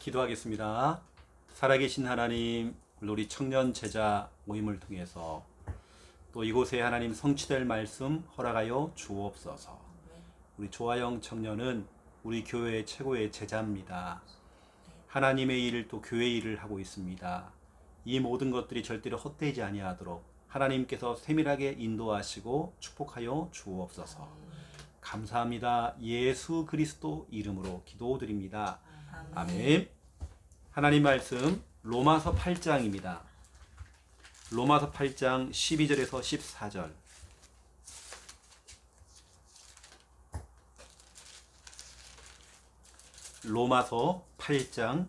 기도하겠습니다. 살아계신 하나님, 우리 청년 제자 모임을 통해서 또 이곳에 하나님 성취될 말씀 허락하여 주옵소서. 우리 조아영 청년은 우리 교회의 최고의 제자입니다. 하나님의 일을 또 교회 일을 하고 있습니다. 이 모든 것들이 절대로 헛되지 아니하도록 하나님께서 세밀하게 인도하시고 축복하여 주옵소서. 감사합니다. 예수 그리스도 이름으로 기도드립니다. 아멘. 하나님 말씀 로마서 8장입니다. 로마서 8장 12절에서 14절. 로마서 8장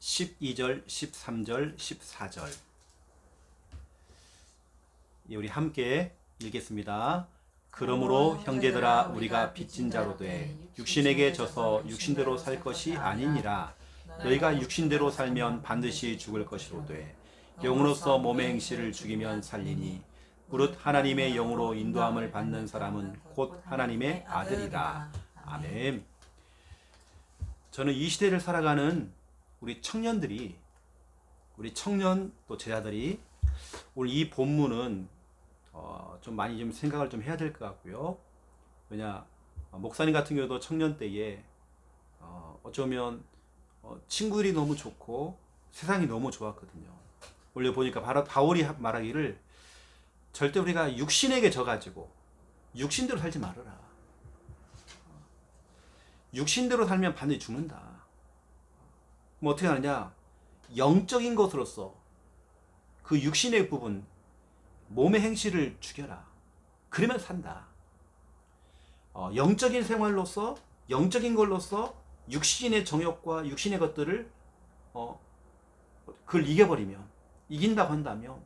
12절, 13절, 14절. 우리 함께 읽겠습니다. 그러므로 형제들아 우리가 빚진 자로 돼 육신에게 져서 육신대로 살 것이 아니니라. 너희가 육신대로 살면 반드시 죽을 것이로되 영으로서 몸의 행실을 죽이면 살리니 무릇 하나님의 영으로 인도함을 받는 사람은 곧 하나님의 아들이라. 아멘. 저는 이 시대를 살아가는 우리 청년들이, 우리 청년 또 제자들이 오늘 이 본문은 좀 많이 좀 생각을 좀 해야 될 것 같고요. 왜냐, 목사님 같은 경우도 청년 때에 어쩌면 친구들이 너무 좋고 세상이 너무 좋았거든요. 원래 보니까 바울이 말하기를 절대 우리가 육신에게 져가지고 육신대로 살지 말아라. 육신대로 살면 반드시 죽는다. 뭐 어떻게 하느냐? 영적인 것으로서 그 육신의 부분, 몸의 행실을 죽여라. 그러면 산다. 영적인 생활로서, 영적인 걸로서 육신의 정욕과 육신의 것들을 그걸 이겨버리면, 이긴다고 한다면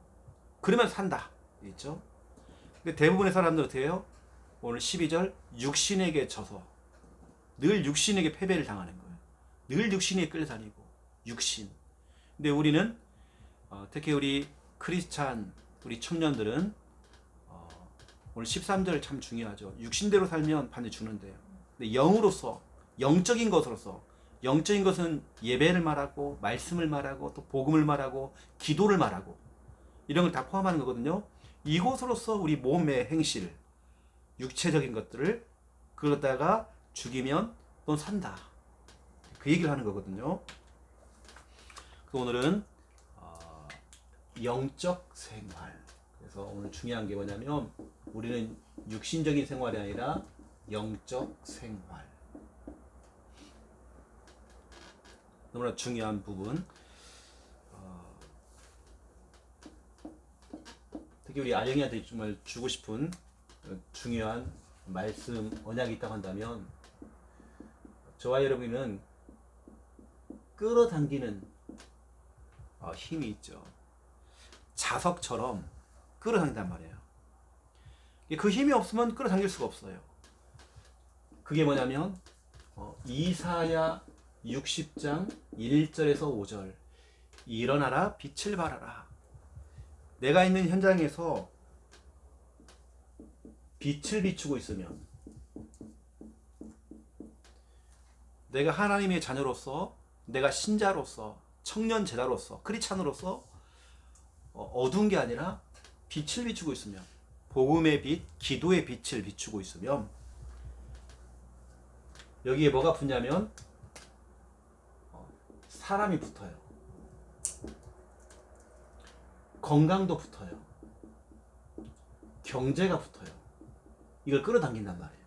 그러면 산다. 있죠? 근데 대부분의 사람들은 어떻게 해요? 오늘 12절 육신에게 져서 늘 육신에게 패배를 당하는 거예요. 늘 육신에 끌려다니고 육신. 근데 우리는 특히 우리 크리스찬 우리 청년들은 오늘 13절 참 중요하죠. 육신대로 살면 반드시 죽는데요. 근데 영으로서, 영적인 것으로서, 영적인 것은 예배를 말하고 말씀을 말하고 또 복음을 말하고 기도를 말하고 이런 걸 다 포함하는 거거든요. 이것으로서 우리 몸의 행실, 육체적인 것들을 그러다가 죽이면 넌 산다. 그 얘기를 하는 거거든요. 오늘은 영적 생활. 그래서 오늘 중요한 게 뭐냐면 우리는 육신적인 생활이 아니라 영적 생활. 너무나 중요한 부분. 특히 우리 아영이한테 정말 주고 싶은 중요한 말씀, 언약이 있다고 한다면 저와 여러분은 끌어당기는 힘이 있죠. 자석처럼 끌어당긴단 말이에요. 그 힘이 없으면 끌어당길 수가 없어요. 그게 뭐냐면 이사야 60장 1절에서 5절. 일어나라 빛을 발하라. 내가 있는 현장에서 빛을 비추고 있으면 내가 하나님의 자녀로서, 내가 신자로서, 청년 제자로서, 크리스찬으로서 어두운 게 아니라 빛을 비추고 있으면, 복음의 빛, 기도의 빛을 비추고 있으면 여기에 뭐가 붙냐면 사람이 붙어요. 건강도 붙어요. 경제가 붙어요. 이걸 끌어당긴단 말이에요.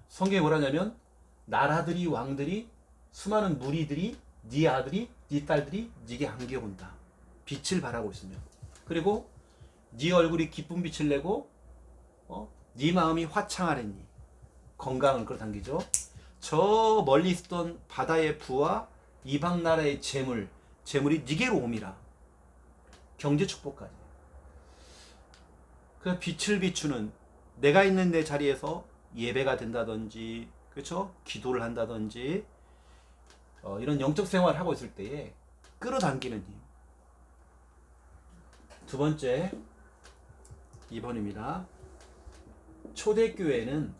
성경에 뭐라냐면 나라들이, 왕들이, 수많은 무리들이, 네 아들이, 네 딸들이 네게 안겨온다. 빛을 발하고 있으면. 그리고 네 얼굴이 기쁜 빛을 내고 네 마음이 화창하랬니. 건강을 끌어당기죠. 저 멀리 있었던 바다의 부와 이방 나라의 재물이 네게로 옴이라. 경제 축복까지. 그래서 빛을 비추는, 내가 있는 내 자리에서 예배가 된다든지, 그렇죠? 기도를 한다든지 이런 영적 생활을 하고 있을 때에 끌어당기는 힘. 두 번째 2번입니다. 초대교회는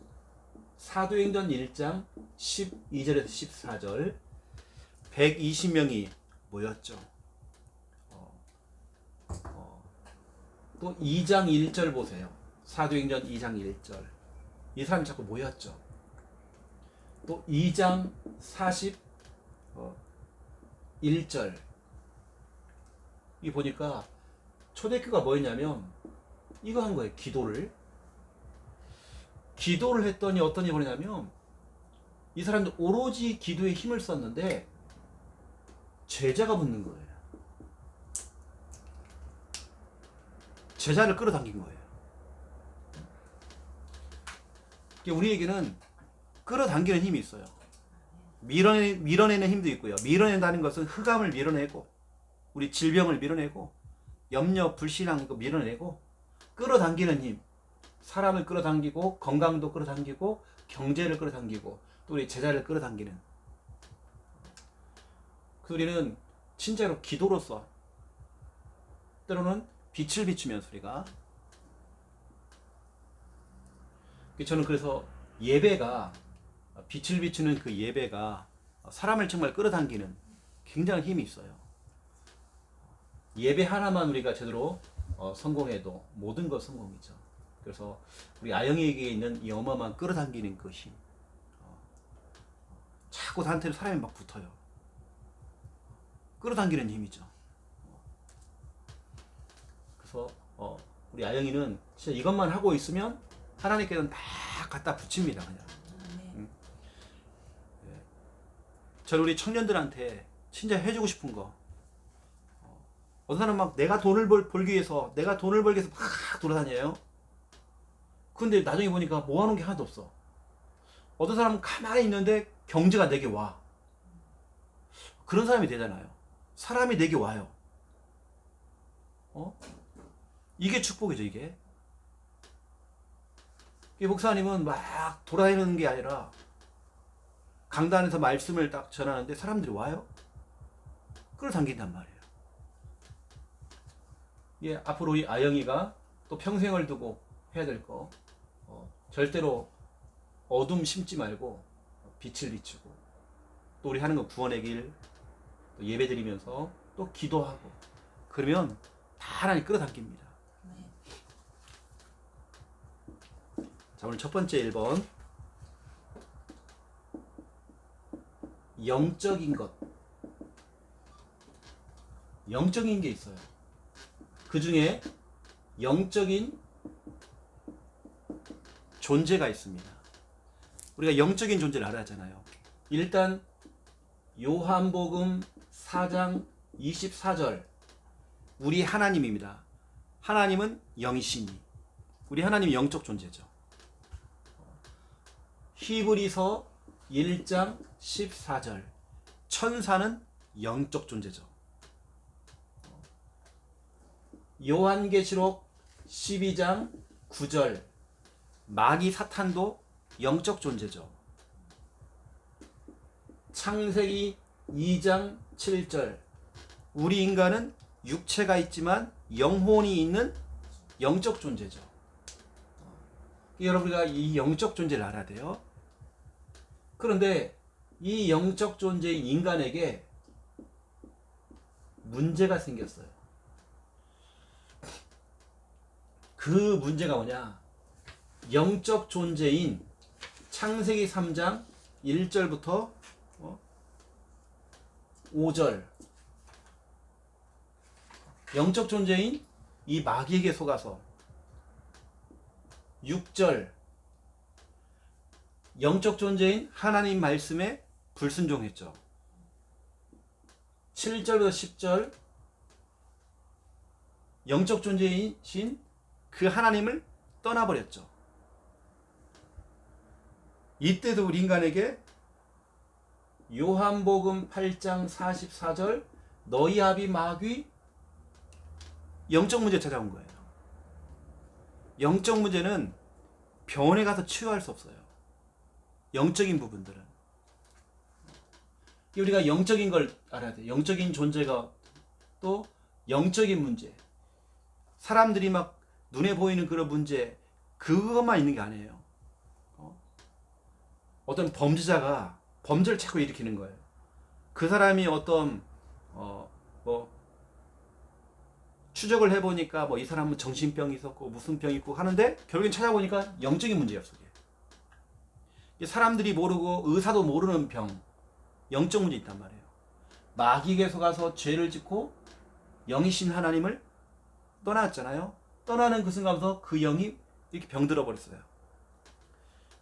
사도행전 1장 12절에서 14절 120명이 모였죠. 또 2장 1절 보세요. 사도행전 2장 1절. 이 사람이 자꾸 모였죠. 또 2장 41절. 이 보니까 초대교가 뭐였냐면 이거 한 거예요. 기도를 했더니 어떤 일이 벌어냐면 이 사람들 오로지 기도에 힘을 썼는데 제자가 붙는 거예요. 제자를 끌어당긴 거예요. 우리에게는 끌어당기는 힘이 있어요. 밀어내는 힘도 있고요. 밀어낸다는 것은 흑암을 밀어내고 우리 질병을 밀어내고 염려, 불신앙 이거 밀어내고 끌어당기는 힘. 사람을 끌어당기고 건강도 끌어당기고 경제를 끌어당기고 또 우리 제자를 끌어당기는. 우리는 진짜로 기도로서 때로는 빛을 비추면서 우리가 저는 그래서 예배가 빛을 비추는 그 예배가 사람을 정말 끌어당기는 굉장한 힘이 있어요. 예배 하나만 우리가 제대로 성공해도 모든 것 성공이죠. 그래서 우리 아영이에게 있는 이 어마어마한 끌어당기는 그 힘. 자꾸 나한테는 사람이 막 붙어요. 끌어당기는 힘이죠. 그래서 우리 아영이는 진짜 이것만 하고 있으면 하나님께서는 다 갖다 붙입니다. 그냥. 저는 우리 청년들한테 진짜 해주고 싶은 거. 어떤 사람은 막 내가 돈을 벌기 위해서 막 돌아다녀요. 근데 나중에 보니까 모아놓은 게 하나도 없어. 어떤 사람은 가만히 있는데 경제가 내게 와. 그런 사람이 되잖아요. 사람이 내게 와요. 이게 축복이죠, 이게. 이 목사님은 막 돌아다니는 게 아니라 강단에서 말씀을 딱 전하는데 사람들이 와요. 끌어당긴단 말이에요. 예, 앞으로 이 아영이가 또 평생을 두고 해야 될 거, 절대로 어둠 심지 말고 빛을 비추고 또 우리 하는 거 구원의 길, 또 예배 드리면서 또 기도하고 그러면 다 하나님 끌어당깁니다. 자, 오늘 첫 번째 1번 영적인 것. 영적인 게 있어요. 그 중에 영적인 존재가 있습니다. 우리가 영적인 존재를 알아야 하잖아요. 일단 요한복음 4장 24절 우리 하나님입니다. 하나님은 영이시니 우리 하나님이 영적 존재죠. 히브리서 1장 14절 천사는 영적 존재죠. 요한계시록 12장 9절 마귀 사탄도 영적 존재죠. 창세기 2장 7절 우리 인간은 육체가 있지만 영혼이 있는 영적 존재죠. 여러분과 이 영적 존재를 알아야 돼요. 그런데 이 영적 존재인 인간에게 문제가 생겼어요. 그 문제가 뭐냐? 영적 존재인 창세기 3장 1절부터 5절 영적 존재인 이 마귀에게 속아서 6절 영적 존재인 하나님 말씀에 불순종했죠. 7절부터 10절 영적 존재이신 그 하나님을 떠나버렸죠. 이때도 우리 인간에게 요한복음 8장 44절 너희 아비 마귀 영적 문제 찾아온 거예요. 영적 문제는 병원에 가서 치유할 수 없어요. 영적인 부분들은. 우리가 영적인 걸 알아야 돼요. 영적인 존재가 또 영적인 문제. 사람들이 막 눈에 보이는 그런 문제 그것만 있는 게 아니에요. 어떤 범죄자가 범죄를 자꾸 일으키는 거예요. 그 사람이 어떤 뭐 추적을 해보니까 뭐 이 사람은 정신병이 있었고 무슨 병이 있고 하는데 결국엔 찾아보니까 영적인 문제였어요. 사람들이 모르고 의사도 모르는 병, 영적 문제 있단 말이에요. 마귀에게서 가서 죄를 짓고 영이신 하나님을 떠났잖아요. 떠나는 그 순간부터 그 영이 이렇게 병들어 버렸어요.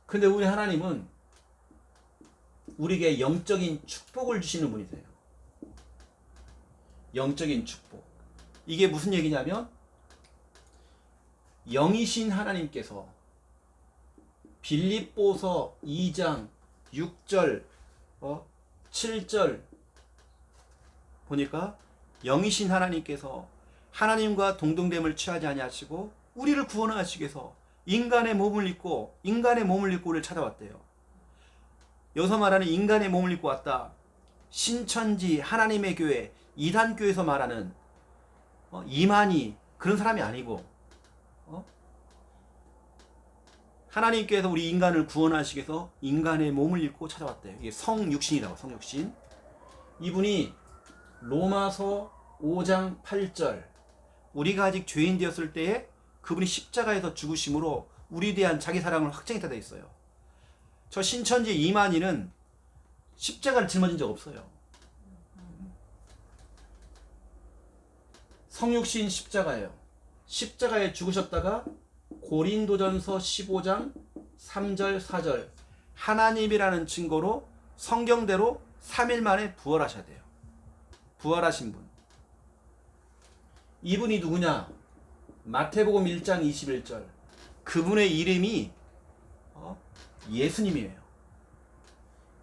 근데 우리 하나님은 우리에게 영적인 축복을 주시는 분이세요. 영적인 축복. 이게 무슨 얘기냐면 영이신 하나님께서 빌립보서 2장 6절 7절 보니까 영이신 하나님께서 하나님과 동등됨을 취하지 아니하시고 우리를 구원하시기 위해서 인간의 몸을 입고 우리를 찾아왔대요. 여기서 말하는 인간의 몸을 입고 왔다. 신천지 하나님의 교회 이단교에서 말하는 이만희 그런 사람이 아니고 하나님께서 우리 인간을 구원하시기 위해서 인간의 몸을 입고 찾아왔대요. 이게 성육신이라고. 성육신. 이분이 로마서 5장 8절 우리가 아직 죄인 되었을 때에 그분이 십자가에서 죽으심으로 우리에 대한 자기 사랑을 확증했다 되어 있어요. 저 신천지 이만희는 십자가를 짊어진 적 없어요. 성육신 십자가예요. 십자가에 죽으셨다가 고린도전서 15장 3절 4절 하나님이라는 증거로 성경대로 3일 만에 부활하셔야 돼요. 부활하신 분. 이분이 누구냐? 마태복음 1장 21절 그분의 이름이 예수님이에요.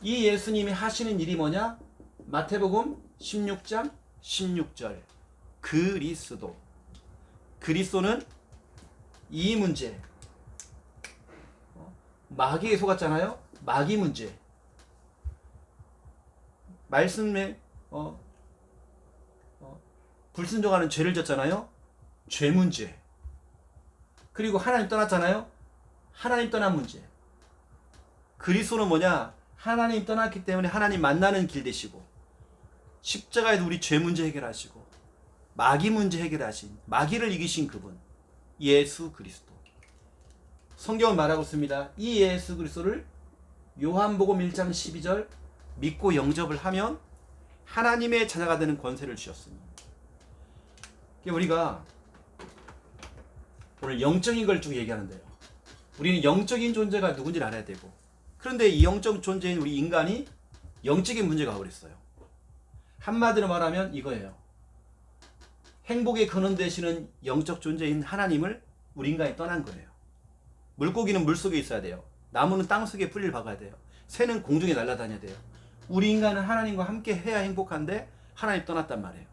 이 예수님이 하시는 일이 뭐냐? 마태복음 16장 16절 그리스도. 그리스도는 이 문제 마귀에 속았잖아요. 마귀 문제 말씀에 불순종하는 죄를 졌잖아요. 죄 문제. 그리고 하나님 떠났잖아요. 하나님 떠난 문제. 그리스도는 뭐냐? 하나님 떠났기 때문에 하나님 만나는 길 되시고 십자가에도 우리 죄 문제 해결하시고 마귀 문제 해결하신 마귀를 이기신 그분 예수 그리스도. 성경은 말하고 있습니다. 이 예수 그리스도를 요한복음 1장 12절 믿고 영접을 하면 하나님의 자녀가 되는 권세를 주셨습니다. 우리가 오늘 영적인 걸 쭉 얘기하는데요. 우리는 영적인 존재가 누군지를 알아야 되고 그런데 이 영적 존재인 우리 인간이 영적인 문제가 와버렸어요. 한마디로 말하면 이거예요. 행복의 근원 되시는 영적 존재인 하나님을 우리 인간이 떠난 거예요. 물고기는 물속에 있어야 돼요. 나무는 땅속에 뿌리를 박아야 돼요. 새는 공중에 날아다녀야 돼요. 우리 인간은 하나님과 함께 해야 행복한데 하나님 떠났단 말이에요.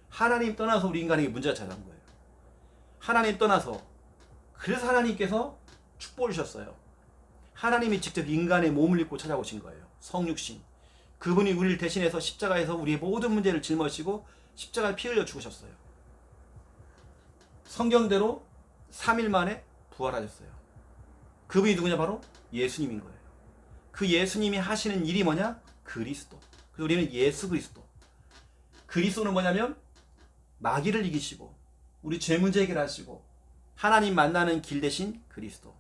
하나님 떠나서 우리 인간에게 문제가 찾아온 거예요. 하나님 떠나서 그래서 하나님께서 축복을 주셨어요. 하나님이 직접 인간의 몸을 입고 찾아오신 거예요. 성육신. 그분이 우리를 대신해서 십자가에서 우리의 모든 문제를 짊어지고 십자가에 피 흘려 죽으셨어요. 성경대로 3일 만에 부활하셨어요. 그분이 누구냐? 바로 예수님인 거예요. 그 예수님이 하시는 일이 뭐냐? 그리스도. 그래서 우리는 예수 그리스도. 그리스도는 뭐냐면 마귀를 이기시고 우리 죄 문제 해결하시고 하나님 만나는 길 대신 그리스도.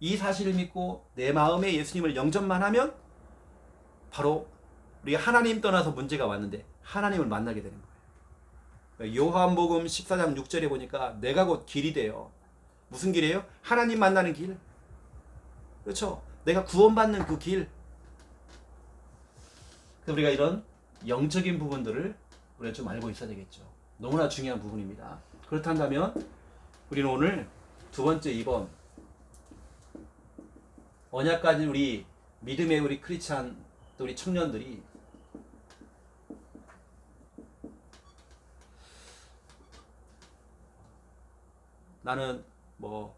이 사실을 믿고 내 마음에 예수님을 영접만 하면 바로 우리가 하나님 떠나서 문제가 왔는데 하나님을 만나게 되는 거예요. 요한복음 14장 6절에 보니까 내가 곧 길이 되어. 무슨 길이에요? 하나님 만나는 길. 그렇죠? 내가 구원받는 그 길. 우리가 이런 영적인 부분들을 우리가 좀 알고 있어야 되겠죠. 너무나 중요한 부분입니다. 그렇다면 우리는 오늘 두 번째 2번 언약까지 우리 믿음의 우리 크리스찬 또 우리 청년들이 나는 뭐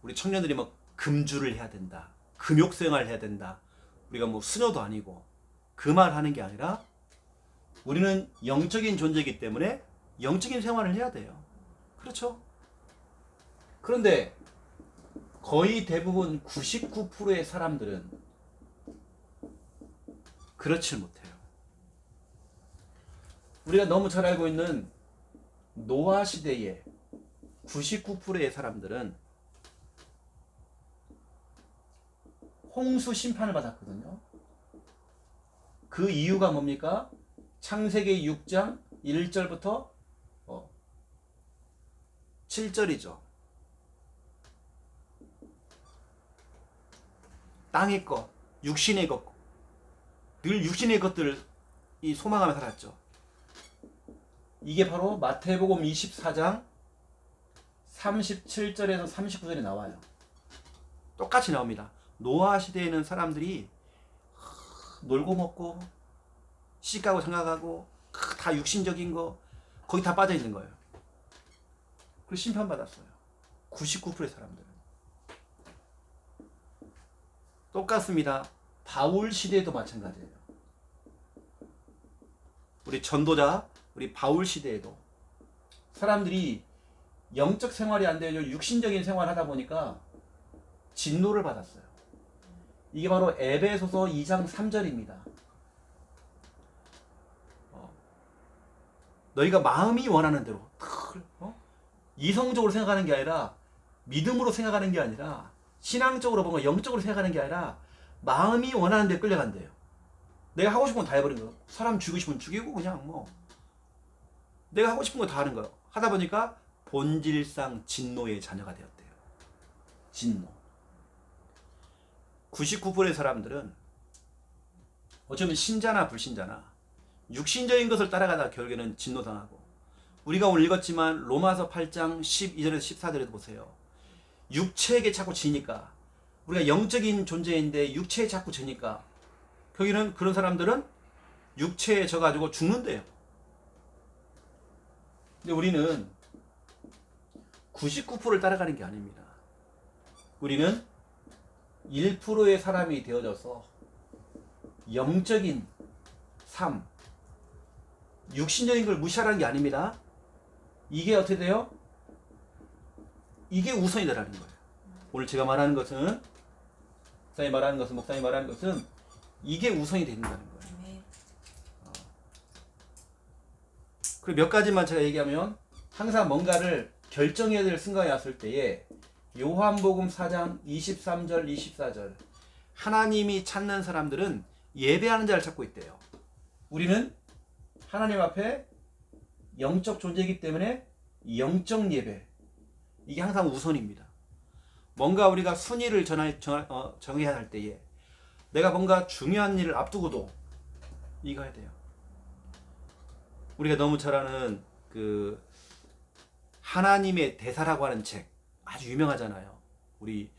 우리 청년들이 뭐 금주를 해야 된다. 금욕생활 해야 된다. 우리가 뭐 수녀도 아니고 그 말 하는 게 아니라 우리는 영적인 존재이기 때문에 영적인 생활을 해야 돼요. 그렇죠? 그런데 거의 대부분 99%의 사람들은 그렇지 못해요. 우리가 너무 잘 알고 있는 노아 시대의 99%의 사람들은 홍수 심판을 받았거든요. 그 이유가 뭡니까? 창세기 6장 1절부터 7절이죠. 땅의 것, 육신의 것, 늘 육신의 것들을 소망하며 살았죠. 이게 바로 마태복음 24장 37절에서 39절에 나와요. 똑같이 나옵니다. 노아 시대에는 사람들이 놀고 먹고 시집가고 장가가고 다 육신적인 거 거기 다 빠져 있는 거예요. 그리고 심판받았어요. 99%의 사람들은. 똑같습니다. 바울 시대에도 마찬가지예요. 우리 전도자, 우리 바울 시대에도 사람들이 영적 생활이 안 되죠. 육신적인 생활을 하다 보니까 진노를 받았어요. 이게 바로 에베소서 2장 3절입니다. 너희가 마음이 원하는 대로 이성적으로 생각하는 게 아니라 믿음으로 생각하는 게 아니라 신앙적으로 뭔가 영적으로 생각하는 게 아니라 마음이 원하는 데 끌려간대요. 내가 하고 싶은 건 다 해버린 거예요. 사람 죽이고 싶으면 죽이고 그냥 내가 하고 싶은 거 다 하는 거예요. 하다 보니까 본질상 진노의 자녀가 되었대요. 진노. 99%의 사람들은 어쩌면 신자나 불신자나 육신적인 것을 따라가다 결국에는 진노당하고, 우리가 오늘 읽었지만 로마서 8장 12절에서 14절에도 보세요. 육체에게 자꾸 지니까, 우리가 영적인 존재인데 육체에 자꾸 지니까 결국에는 그런 사람들은 육체에 져가지고 죽는데요. 근데 우리는 99%를 따라가는 게 아닙니다. 우리는 1%의 사람이 되어져서 영적인 삶, 육신적인 걸 무시하라는 게 아닙니다. 이게 어떻게 돼요? 이게 우선이 되라는 거예요. 오늘 제가 말하는 것은, 목사님이 말하는 것은 이게 우선이 된다는 거예요. 그리고 몇 가지만 제가 얘기하면, 항상 뭔가를 결정해야 될 순간이 왔을 때에 요한복음 4장 23절 24절, 하나님이 찾는 사람들은 예배하는 자를 찾고 있대요. 우리는 하나님 앞에 영적 존재이기 때문에 영적 예배, 이게 항상 우선입니다. 뭔가 우리가 순위를 정해야 할 때에 내가 뭔가 중요한 일을 앞두고도 이거 해야 돼요. 우리가 너무 잘 아는 그 하나님의 대사라고 하는 책, 아주 유명하잖아요. 우리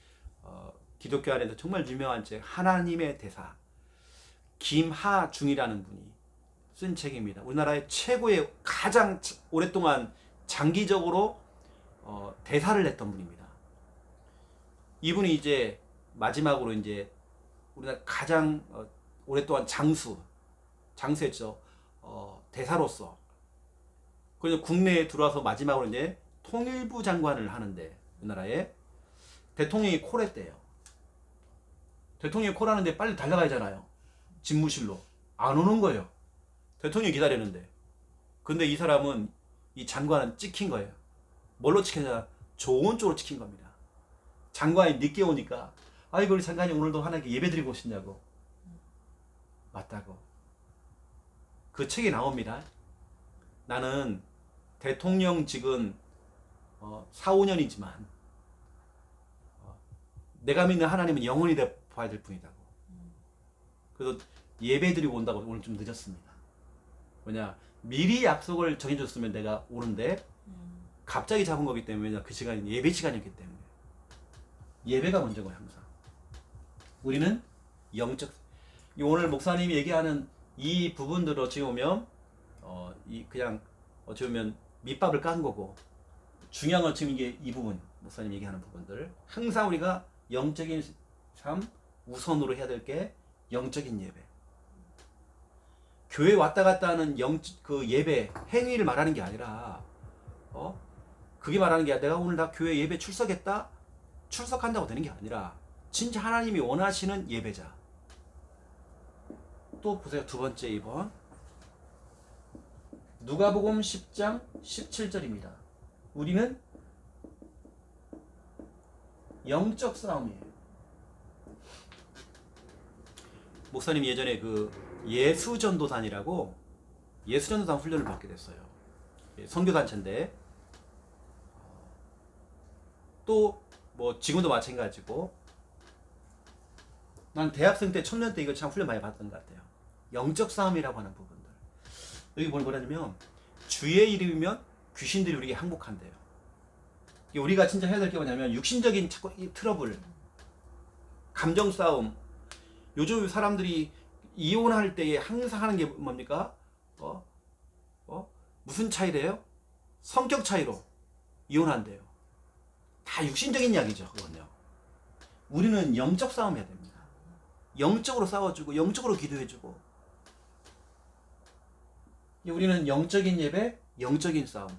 기독교 안에서 정말 유명한 책, 하나님의 대사, 김하중이라는 분이 쓴 책입니다. 우리나라의 최고의, 가장 오랫동안 장기적으로 대사를 냈던 분입니다. 이분이 이제 마지막으로 이제 우리나라 가장 오랫동안 장수했죠. 대사로서. 그래서 국내에 들어와서 마지막으로 이제 통일부 장관을 하는데, 우리나라에 대통령이 콜했대요. 대통령이 콜하는데 빨리 달려가야잖아요. 집무실로. 안 오는 거예요. 대통령이 기다리는데. 근데 이 사람은, 이 장관은 찍힌 거예요. 뭘로 찍혔냐? 좋은 쪽으로 찍힌 겁니다. 장관이 늦게 오니까, 아이고 우리 장관이 오늘도 하나님께 예배드리고 오셨냐고. 맞다고. 그 책에 나옵니다. 나는 대통령직은 4, 5년이지만 내가 믿는 하나님은 영원히 봐야 될 뿐이다고. 그래서 예배드리고 온다고 오늘 좀 늦었습니다. 뭐냐, 미리 약속을 정해줬으면 내가 오는데 갑자기 잡은 거기 때문에, 그 시간이 예배 시간이었기 때문에. 예배가 먼저인 거예요. 항상 우리는 영적, 오늘 목사님이 얘기하는 이 부분들을 어찌 보면 그냥 어찌 보면 밑밥을 깐 거고, 중요한 건 지금 이게 이 부분, 목사님 얘기하는 부분들, 항상 우리가 영적인 삶 우선으로 해야 될 게 영적인 예배. 교회 왔다 갔다 하는 그 예배 행위를 말하는 게 아니라, 그게 말하는 게 아니라 내가 오늘 나 교회 예배 출석한다고 되는 게 아니라 진짜 하나님이 원하시는 예배자. 또 보세요. 두 번째 2번. 누가복음 10장 17절입니다. 우리는 영적 싸움이에요. 목사님 예전에 그 예수전도단이라고 예수전도단 훈련을 받게 됐어요. 선교단체인데 또 뭐 지금도 마찬가지고 난 대학생 때 청년 때 이거 참 훈련 많이 받았던 것 같아요. 영적 싸움이라고 하는 부분들. 여기 뭐냐면 주의 이름이면 귀신들이 우리에게 항복한대요. 우리가 진짜 해야 될 게 뭐냐면 육신적인 자꾸 이 트러블, 감정 싸움. 요즘 사람들이 이혼할 때에 항상 하는 게 뭡니까? 무슨 차이래요? 성격 차이로 이혼한대요. 다 육신적인 이야기죠, 그건요. 우리는 영적 싸움 해야 됩니다. 영적으로 싸워주고 영적으로 기도해주고. 우리는 영적인 예배, 영적인 싸움.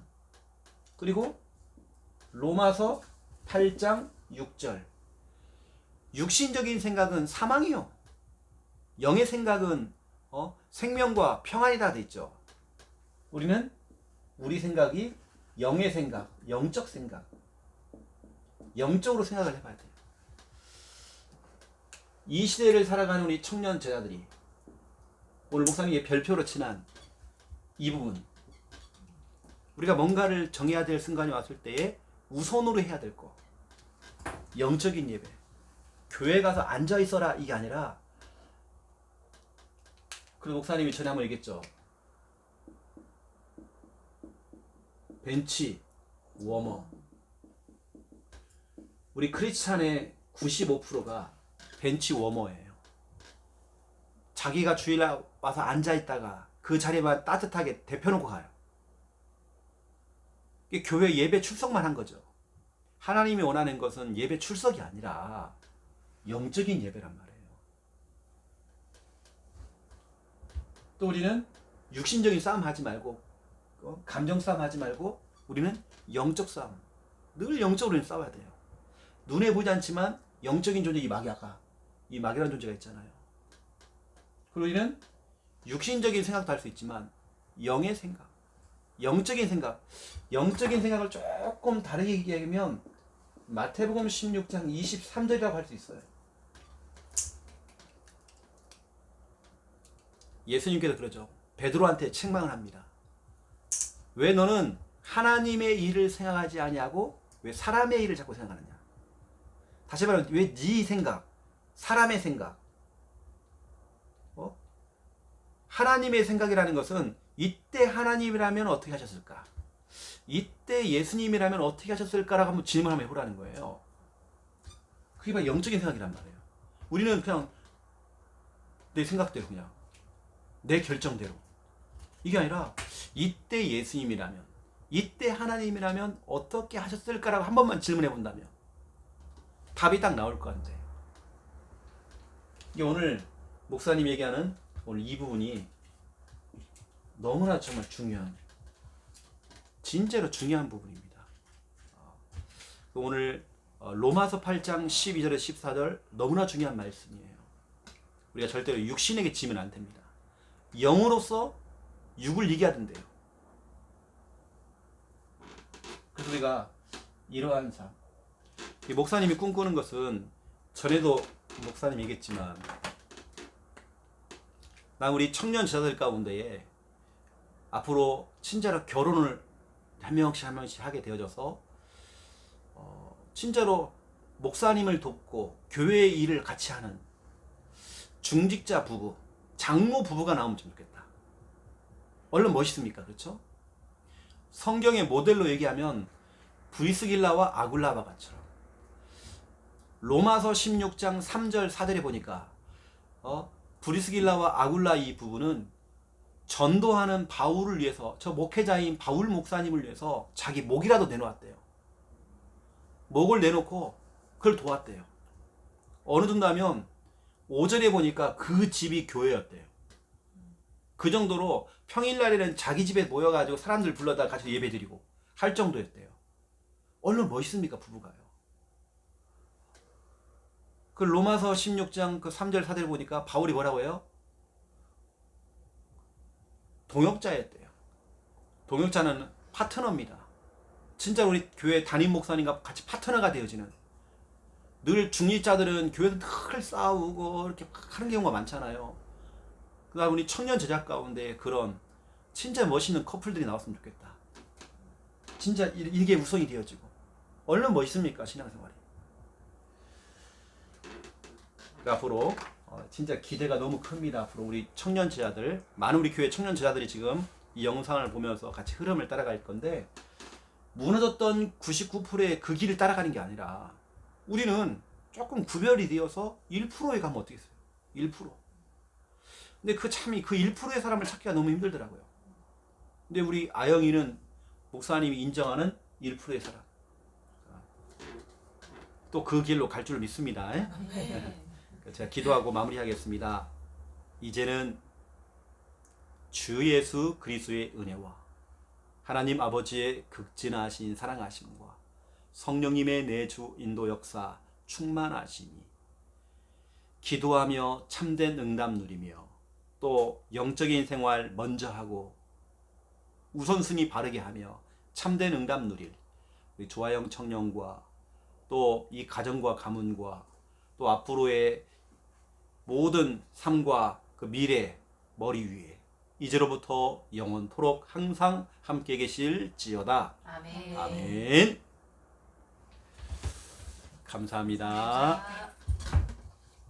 그리고 로마서 8장 6절. 육신적인 생각은 사망이요. 영의 생각은 생명과 평안이다 돼 있죠. 우리는 우리 생각이 영의 생각, 영적 생각, 영적으로 생각을 해봐야 돼요. 이 시대를 살아가는 우리 청년 제자들이 오늘 목사님이 별표로 친한 이 부분, 우리가 뭔가를 정해야 될 순간이 왔을 때에 우선으로 해야 될 거, 영적인 예배. 교회 가서 앉아 있어라 이게 아니라, 그리고 목사님이 전에 한번 얘기했죠. 벤치 워머. 우리 크리스찬의 95%가 벤치 워머예요. 자기가 주일날 와서 앉아 있다가 그 자리만 따뜻하게 데펴놓고 가요. 이게 교회 예배 출석만 한 거죠. 하나님이 원하는 것은 예배 출석이 아니라 영적인 예배란 말이에요. 또 우리는 육신적인 싸움 하지 말고, 감정 싸움 하지 말고, 우리는 영적 싸움, 늘 영적으로 싸워야 돼요. 눈에 보이지 않지만 영적인 존재, 이 마귀라는 존재가 있잖아요. 그리고 우리는 육신적인 생각도 할 수 있지만 영의 생각, 영적인 생각을 조금 다르게 얘기하면 마태복음 16장 23절이라고 할 수 있어요. 예수님께서 그러죠. 베드로한테 책망을 합니다. 왜 너는 하나님의 일을 생각하지 아니하고 왜 사람의 일을 자꾸 생각하느냐. 다시 말하면 왜 네 생각, 사람의 생각, 하나님의 생각이라는 것은 이때 하나님이라면 어떻게 하셨을까? 이때 예수님이라면 어떻게 하셨을까라고 한번 질문을 한번 해보라는 거예요. 그게 바로 영적인 생각이란 말이에요. 우리는 그냥 내 생각대로, 그냥 내 결정대로, 이게 아니라 이때 예수님이라면, 이때 하나님이라면 어떻게 하셨을까라고 한 번만 질문해 본다면 답이 딱 나올 것 같아요. 이게 오늘 목사님 얘기하는 오늘 이 부분이 너무나 정말 중요한, 진짜로 중요한 부분입니다. 오늘 로마서 8장 12절에 14절 너무나 중요한 말씀이에요. 우리가 절대로 육신에게 지면 안 됩니다. 영으로서 육을 이겨야 된대요. 그래서 우리가 이러한 삶, 이 목사님이 꿈꾸는 것은 전에도 목사님이 얘기했지만, 난 우리 청년 제자들 가운데에 앞으로 진짜로 결혼을 한 명씩 한 명씩 하게 되어져서 진짜로 목사님을 돕고 교회의 일을 같이 하는 중직자 부부, 장로 부부가 나오면 좀 좋겠다. 얼른 멋있습니까? 그렇죠? 성경의 모델로 얘기하면 브리스길라와 아굴라바가처럼, 로마서 16장 3절 4절에 보니까 브리스길라와 아굴라 이 부부는 전도하는 바울을 위해서, 저 목회자인 바울 목사님을 위해서 자기 목이라도 내놓았대요. 목을 내놓고 그걸 도왔대요. 어느 정도 하면 5절에 보니까 그 집이 교회였대요. 그 정도로 평일날에는 자기 집에 모여가지고 사람들 불러다 같이 예배드리고 할 정도였대요. 얼마나 멋있습니까, 부부가요. 그 로마서 16장 그 3절 4절 보니까 바울이 뭐라고 해요? 동역자였대요. 동역자는 파트너입니다. 진짜 우리 교회 담임 목사님과 같이 파트너가 되어지는, 늘 중립자들은 교회에서 늘 싸우고 이렇게 하는 경우가 많잖아요. 그다음 우리 청년 제자 가운데 그런 진짜 멋있는 커플들이 나왔으면 좋겠다. 진짜 이게 우선이 되어지고 얼마나 멋있습니까 신앙생활이. 앞으로 진짜 기대가 너무 큽니다. 앞으로 우리 청년 제자들, 많은 우리 교회 청년 제자들이 지금 이 영상을 보면서 같이 흐름을 따라갈 건데, 무너졌던 99%의 그 길을 따라가는 게 아니라 우리는 조금 구별이 되어서 1%에 가면 어떻겠어요? 1%. 근데 그 1%의 사람을 찾기가 너무 힘들더라고요. 근데 우리 아영이는 목사님이 인정하는 1%의 사람. 또 그 길로 갈 줄 믿습니다. 제가 기도하고 마무리하겠습니다. 이제는 주 예수 그리스도의 은혜와 하나님 아버지의 극진하신 사랑하심과 성령님의 내주 인도 역사 충만하시니, 기도하며 참된 응답 누리며 또 영적인 생활 먼저 하고 우선순위 바르게 하며 참된 응답 누릴 우리 조아영 청년과 또 이 가정과 가문과 또 앞으로의 모든 삶과 그 미래 머리 위에 이제로부터 영원토록 항상 함께 계실지어다. 아멘. 아멘. 감사합니다.